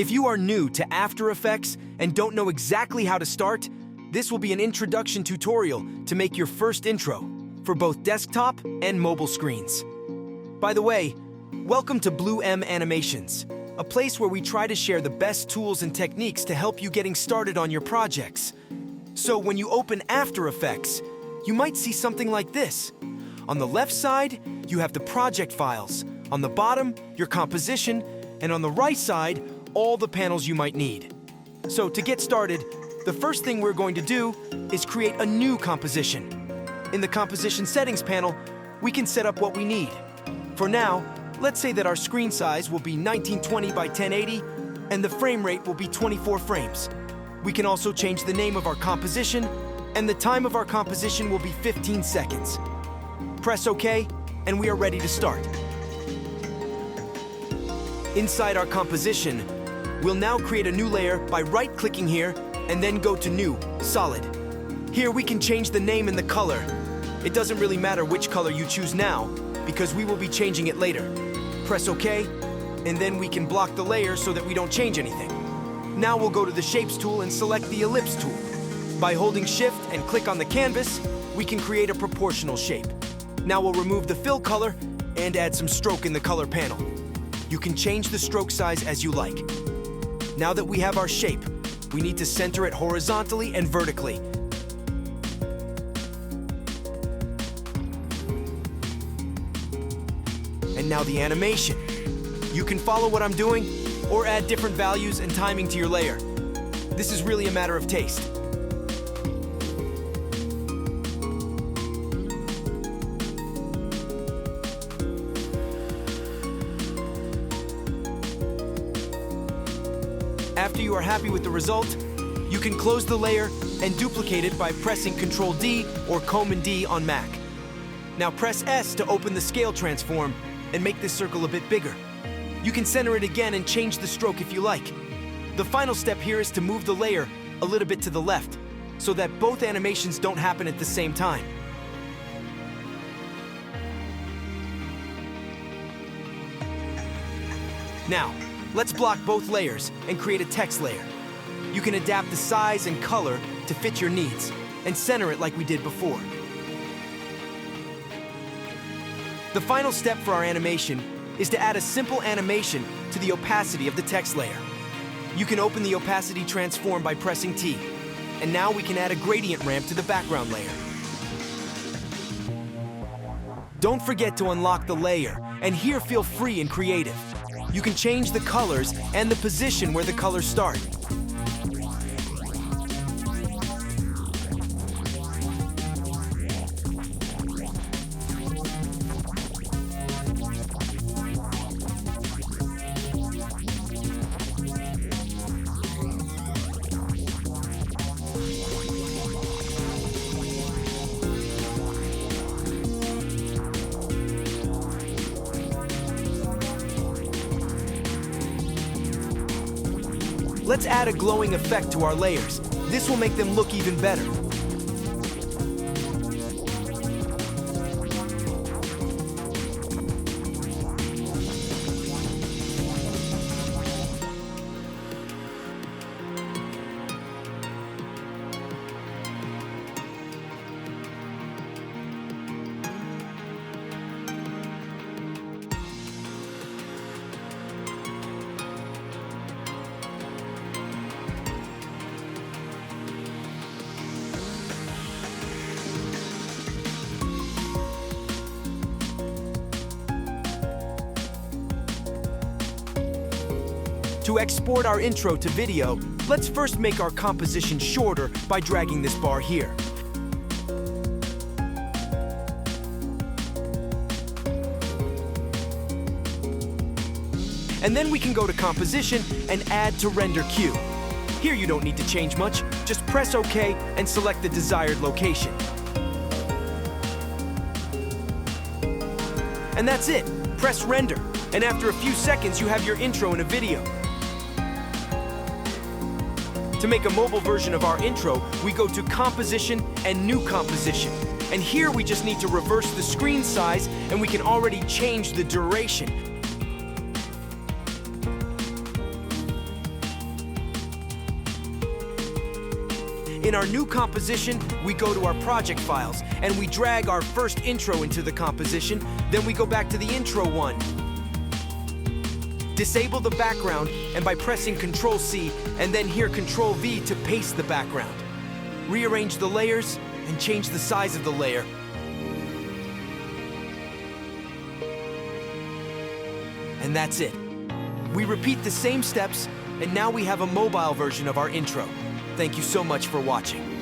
If you are new to After Effects and don't know exactly how to start, this will be an introduction tutorial to make your first intro for both desktop and mobile screens. By the way, welcome to Blue M Animations, a place where we try to share the best tools and techniques to help you getting started on your projects. So when you open After Effects, you might see something like this. On the left side, you have the project files. On the bottom, your composition, and on the right side, all the panels you might need. So to get started, the first thing we're going to do is create a new composition. In the Composition Settings panel, we can set up what we need. For now, let's say that our screen size will be 1920 by 1080, and the frame rate will be 24 frames. We can also change the name of our composition, and the time of our composition will be 15 seconds. Press OK, and we are ready to start. Inside our composition, we'll now create a new layer by right-clicking here and then go to New, Solid. Here we can change the name and the color. It doesn't really matter which color you choose now because we will be changing it later. Press OK, and then we can block the layer so that we don't change anything. Now we'll go to the Shapes tool and select the Ellipse tool. By holding Shift and click on the canvas, we can create a proportional shape. Now we'll remove the fill color and add some stroke in the color panel. You can change the stroke size as you like. Now that we have our shape, we need to center it horizontally and vertically. And now the animation. You can follow what I'm doing or add different values and timing to your layer. This is really a matter of taste. After you are happy with the result, you can close the layer and duplicate it by pressing Ctrl-D or Command-D on Mac. Now press S to open the scale transform and make this circle a bit bigger. You can center it again and change the stroke if you like. The final step here is to move the layer a little bit to the left so that both animations don't happen at the same time. Now, let's block both layers and create a text layer. You can adapt the size and color to fit your needs and center it like we did before. The final step for our animation is to add a simple animation to the opacity of the text layer. You can open the opacity transform by pressing T. And now we can add a gradient ramp to the background layer. Don't forget to unlock the layer, and here feel free and creative. You can change the colors and the position where the colors start. Let's add a glowing effect to our layers. This will make them look even better. To export our intro to video, let's first make our composition shorter by dragging this bar here. And then we can go to Composition and Add to Render Queue. Here you don't need to change much, just press OK and select the desired location. And that's it, press Render, and after a few seconds you have your intro in a video. To make a mobile version of our intro, we go to Composition and New Composition. And here we just need to reverse the screen size and we can already change the duration. In our new composition, we go to our project files, and we drag our first intro into the composition, then we go back to the intro one. Disable the background, and by pressing Ctrl-C, and then here Ctrl-V to paste the background. Rearrange the layers, and change the size of the layer. And that's it. We repeat the same steps, and now we have a mobile version of our intro. Thank you so much for watching.